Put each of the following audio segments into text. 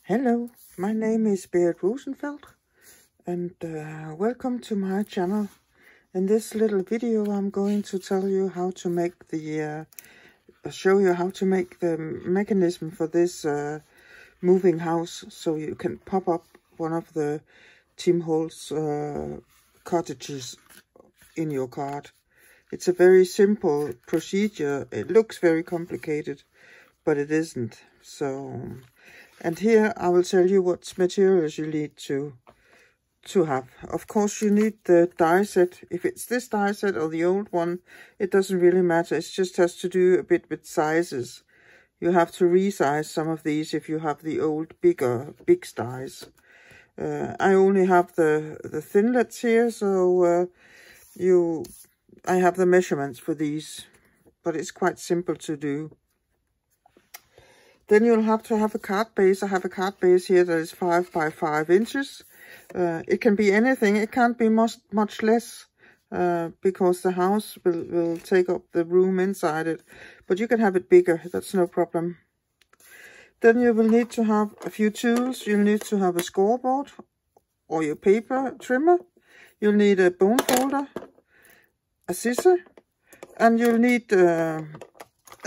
Hello, my name is Berit Rosenfeldt and welcome to my channel. In this little video I'm going to tell you how to make the show you how to make the mechanism for this moving house, so you can pop up one of the Tim Holtz cottages in your cart. It's a very simple procedure. It looks very complicated, but it isn't. So, and here I will tell you what materials you need to have. Of course, you need the die set. If it's this die set or the old one, it doesn't really matter. It just has to do a bit with sizes. You have to resize some of these if you have the old big dies. I only have the thinlets here, so I have the measurements for these, but it's quite simple to do. Then you'll have to have a card base. I have a card base here that is 5 by 5 inches. It can be anything. It can't be much less because the house will take up the room inside it. But you can have it bigger. That's no problem. Then you will need to have a few tools. You'll need to have a scoreboard or your paper trimmer. You'll need a bone folder, a scissor, and you'll need a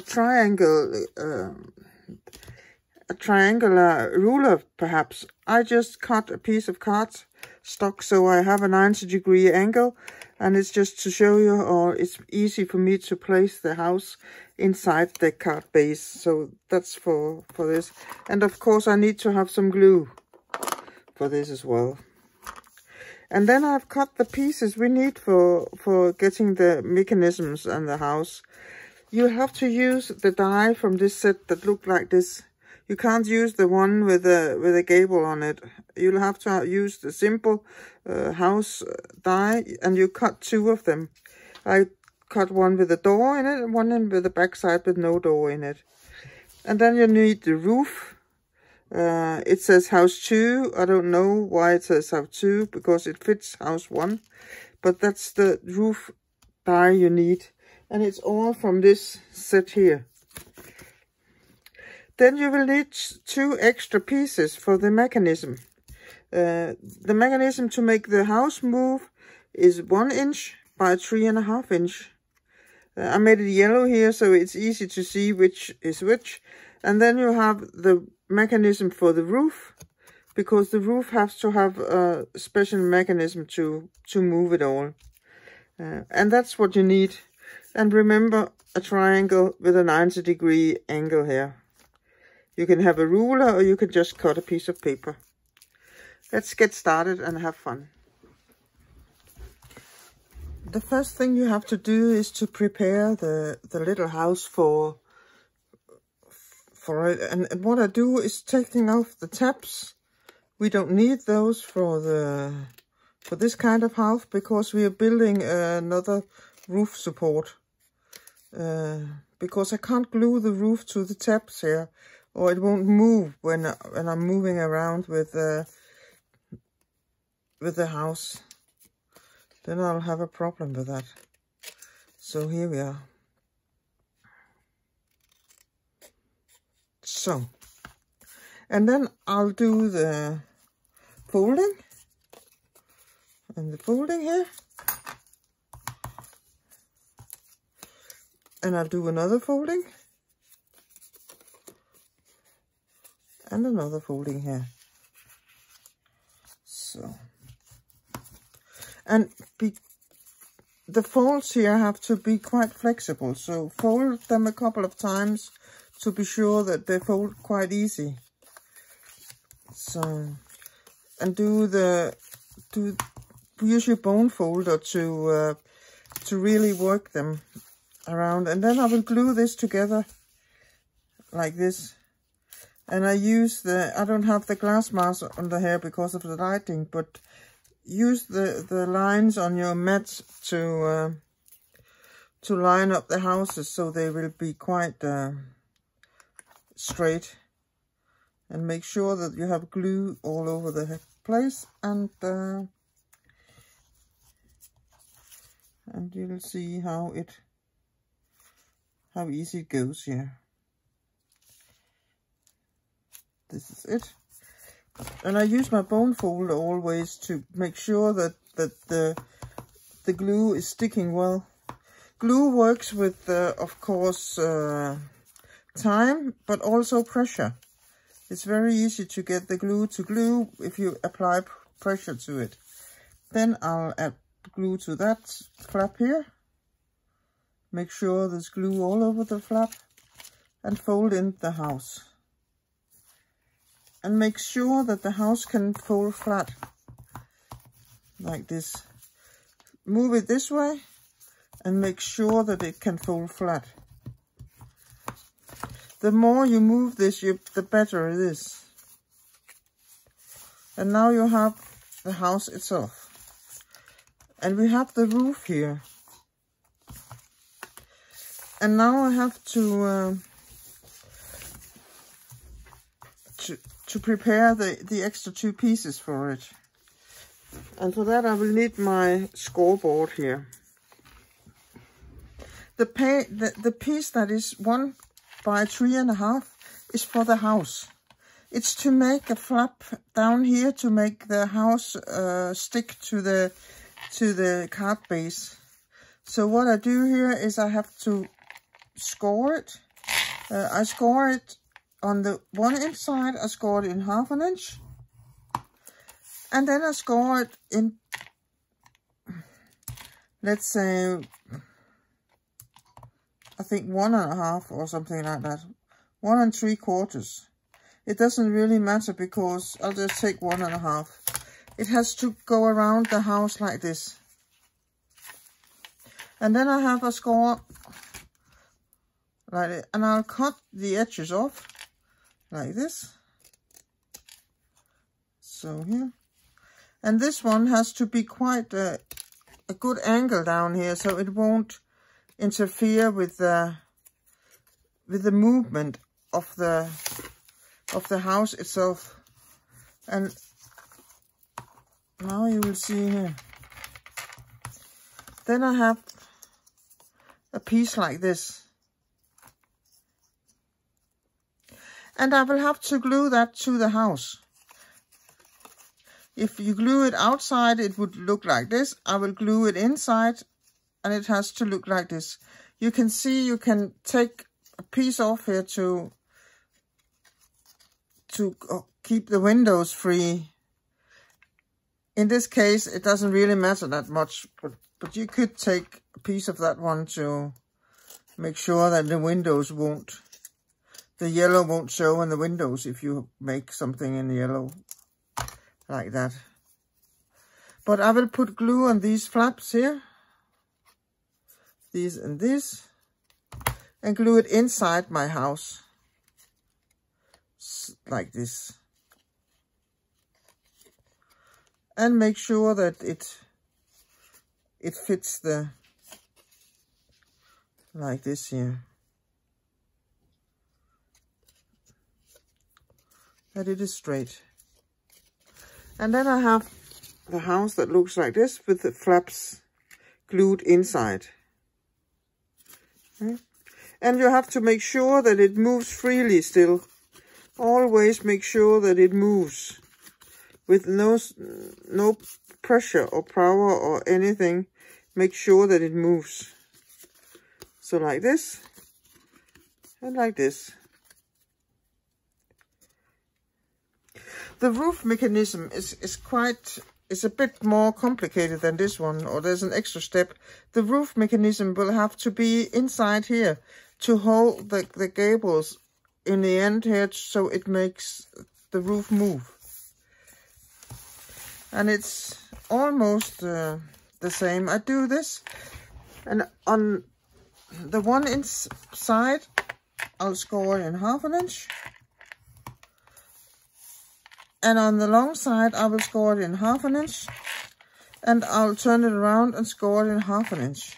triangular ruler, perhaps. I just cut a piece of cardstock, so I have a 90-degree angle, and it's just to show you, or it's easy for me to place the house inside the card base. So that's for this. And of course I need to have some glue for this as well. And then I've cut the pieces we need for getting the mechanisms and the house. You have to use the die from this set that look like this. You can't use the one with a gable on it. You'll have to use the simple house die, and you cut two of them. I cut one with a door in it and one with the backside with no door in it. And then you need the roof. It says house 2. I don't know why it says house 2, because it fits house 1. But that's the roof die you need. And it's all from this set here. Then you will need 2 extra pieces for the mechanism. The mechanism to make the house move is 1 inch by 3.5 inch. I made it yellow here, so it's easy to see which is which. And then you have the mechanism for the roof, because the roof has to have a special mechanism to move it all. And that's what you need. And remember, a triangle with a 90-degree angle here. You can have a ruler, or you can just cut a piece of paper. Let's get started and have fun. The first thing you have to do is to prepare the little house for it. And what I do is taking off the tabs. We don't need those for this kind of house, because we are building another roof support. Because I can't glue the roof to the tabs here, or it won't move when I'm moving around with the house. Then I'll have a problem with that. So here we are. So, and then I'll do the folding. And the folding here. And I'll do another folding. And another folding here. So, and the folds here have to be quite flexible, so fold them a couple of times to be sure that they fold quite easy. So, and use your bone folder to really work them around. And then I will glue this together like this. And I don't have the glass mask under here because of the lighting, but use the lines on your mat to line up the houses so they will be quite straight. And make sure that you have glue all over the place, and you'll see how easy it goes here. This is it. And I use my bone folder always to make sure that the glue is sticking well. Glue works with, of course, time, but also pressure. It's very easy to get the glue to glue if you apply pressure to it. Then I'll add glue to that flap here. Make sure there's glue all over the flap. And fold in the house. And make sure that the house can fold flat. Like this. Move it this way. And make sure that it can fold flat. The more you move this, the better it is. And now you have the house itself. And we have the roof here. And now I have to prepare the extra 2 pieces for it. And for that I will need my scoreboard here. The piece that is 1 by 3.5 is for the house. It's to make a flap down here to make the house stick to the card base. So what I do here is I have to score it. I score it on the 1 inch side. I score it in 1/2 inch. And then I score it in, let's say, I think 1.5 or something like that. 1 3/4. It doesn't really matter because I'll just take 1.5. It has to go around the house like this. And then I have a score like it, and I'll cut the edges off like this. So here. And this one has to be quite a good angle down here, so it won't interfere with the movement of the house itself. And now you will see here. Then I have a piece like this. And I will have to glue that to the house. If you glue it outside, it would look like this. I will glue it inside, and it has to look like this. You can see you can take a piece off here to keep the windows free. In this case, it doesn't really matter that much, but you could take a piece of that one to make sure that the windows won't, the yellow won't show in the windows if you make something in yellow like that. But I will put glue on these flaps here, these and this, and glue it inside my house like this. And make sure that it fits the, like this here. That it is straight. And then I have the house that looks like this with the flaps glued inside. Okay. And you have to make sure that it moves freely still. Always make sure that it moves with no pressure or power or anything. Make sure that it moves. So like this and like this. The roof mechanism is a bit more complicated than this one, or there's an extra step. The roof mechanism will have to be inside here to hold the gables in the end here, so it makes the roof move. And it's almost the same. I do this, and on the 1 inch side, I'll score it in 1/2 inch. And on the long side, I will score it in 1/2 inch. And I'll turn it around and score it in 1/2 inch.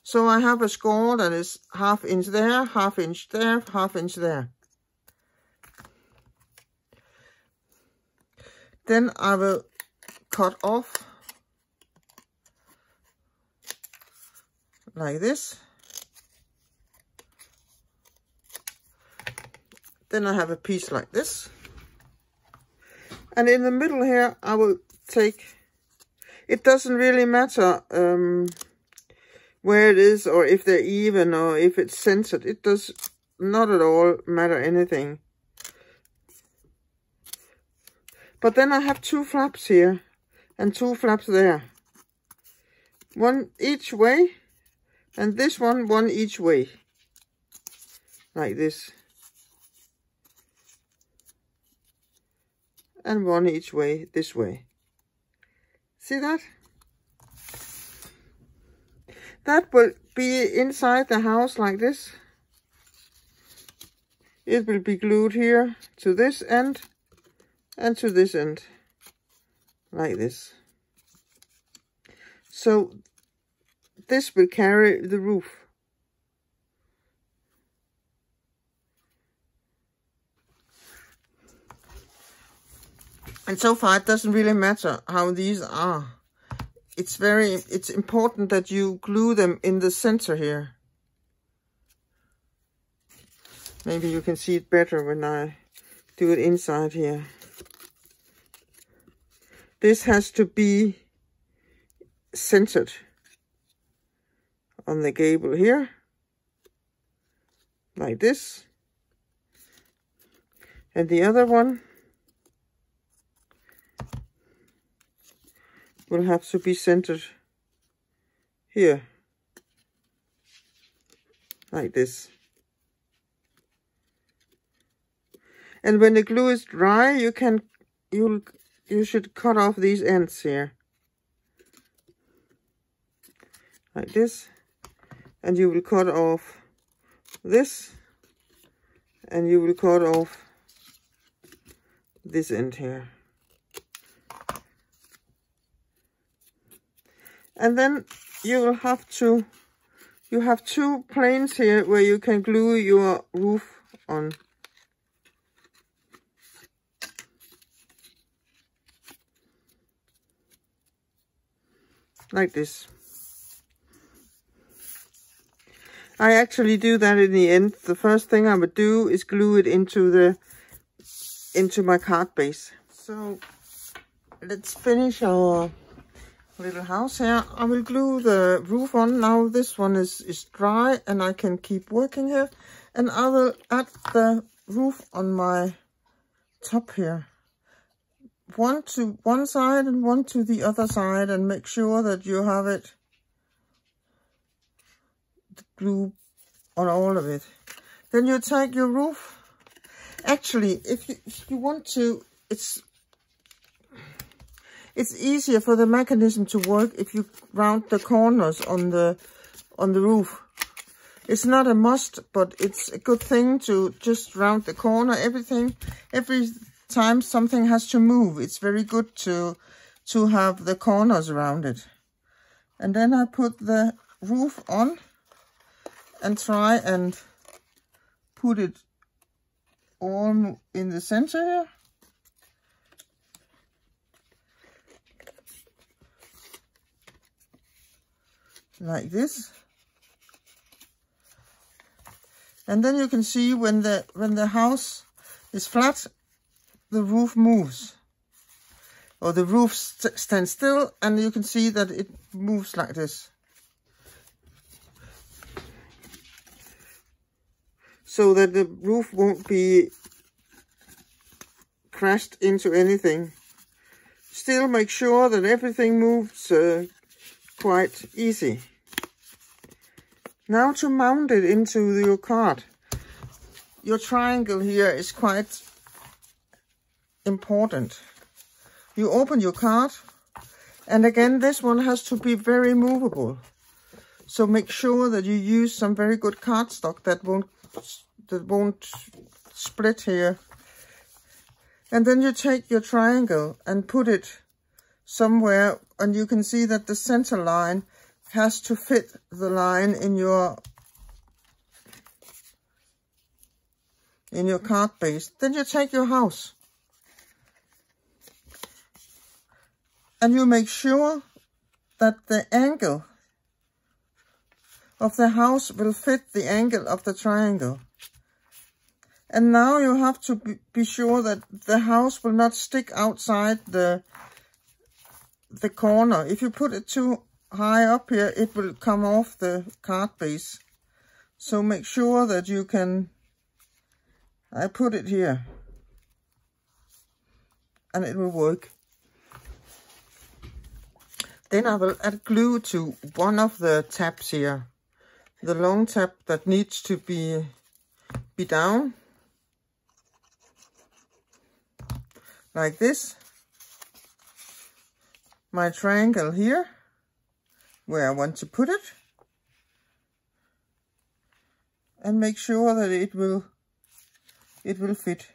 So I have a score that is 1/2 inch there, 1/2 inch there, 1/2 inch there. Then I will cut off like this. Then I have a piece like this. And in the middle here, I will take, it doesn't really matter where it is, or if they're even, or if it's centered. It does not at all matter anything. But then I have 2 flaps here, and 2 flaps there. One each way, and this one each way. Like this. And one each way, this way. See that? That will be inside the house like this. It will be glued here to this end and to this end. Like this. So this will carry the roof. And so far, it doesn't really matter how these are. It's important that you glue them in the center here. Maybe you can see it better when I do it inside here. This has to be centered on the gable here, like this. And the other one will have to be centered here, like this. And when the glue is dry, you should cut off these ends here, like this, and you will cut off this, and you will cut off this end here. And then you will have to, you have 2 planes here where you can glue your roof on. Like this. I actually do that in the end. The first thing I would do is glue it into my card base. So let's finish our little house here. I will glue the roof on. Now this one is dry and I can keep working here. And I will add the roof on my top here. One to one side and one to the other side, and make sure that you have it glue on all of it. Then you take your roof. Actually, if you want to, it's easier for the mechanism to work if you round the corners on the roof. It's not a must, but it's a good thing to just round the corner. Every time something has to move, it's very good to have the corners rounded. And then I put the roof on and try and put it all in the center here. Like this. And then you can see when the house is flat, the roof moves, or the roof stands still, and you can see that it moves like this. So that the roof won't be crashed into anything. Still make sure that everything moves quite easy. Now to mount it into your card. Your triangle here is quite important. You open your card, and again this one has to be very movable. So make sure that you use some very good cardstock that won't split here. And then you take your triangle and put it somewhere, and you can see that the center line has to fit the line in your card base. Then you take your house and you make sure that the angle of the house will fit the angle of the triangle. And now you have to be sure that the house will not stick outside the corner. If you put it too high up here, it will come off the card base. So make sure that you can, I put it here, and it will work. Then I will add glue to one of the tabs here. The long tab that needs to be down. Like this. My triangle here, where I want to put it. And make sure that it will fit.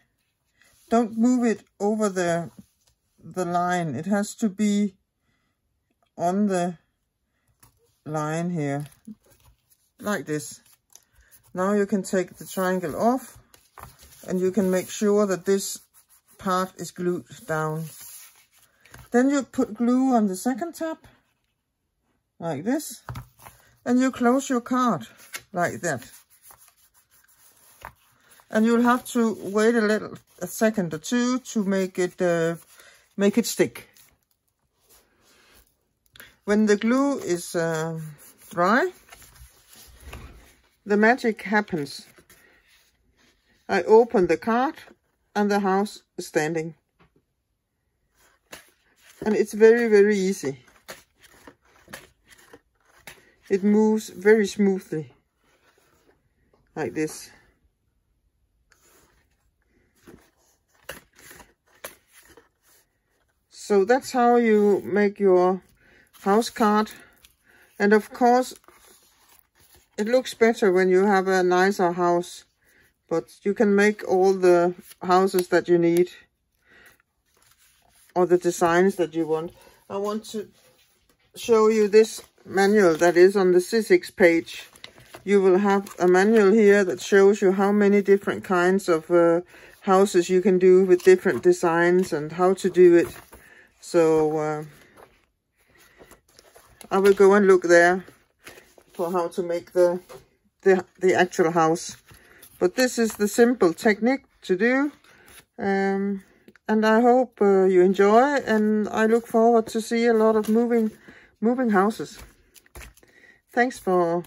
Don't move it over the line. It has to be on the line here. Like this. Now you can take the triangle off, and you can make sure that this part is glued down. Then you put glue on the second tab, like this, and you close your card, like that. And you'll have to wait a second or two to make it stick. When the glue is dry, the magic happens. I open the card and the house is standing. And it's very, very easy. It moves very smoothly. Like this. So that's how you make your house card. And of course, it looks better when you have a nicer house. But you can make all the houses that you need, or the designs that you want. I want to show you this manual that is on the C6 page. You will have a manual here that shows you how many different kinds of houses you can do with different designs and how to do it. So I will go and look there for how to make the actual house. But this is the simple technique to do. And I hope you enjoy, and I look forward to see a lot of moving houses. Thanks for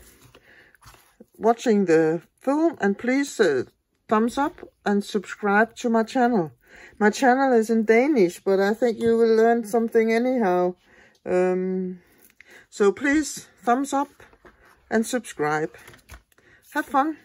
watching the film, and please thumbs up and subscribe to my channel. My channel is in Danish, but I think you will learn something anyhow. So please thumbs up and subscribe. Have fun.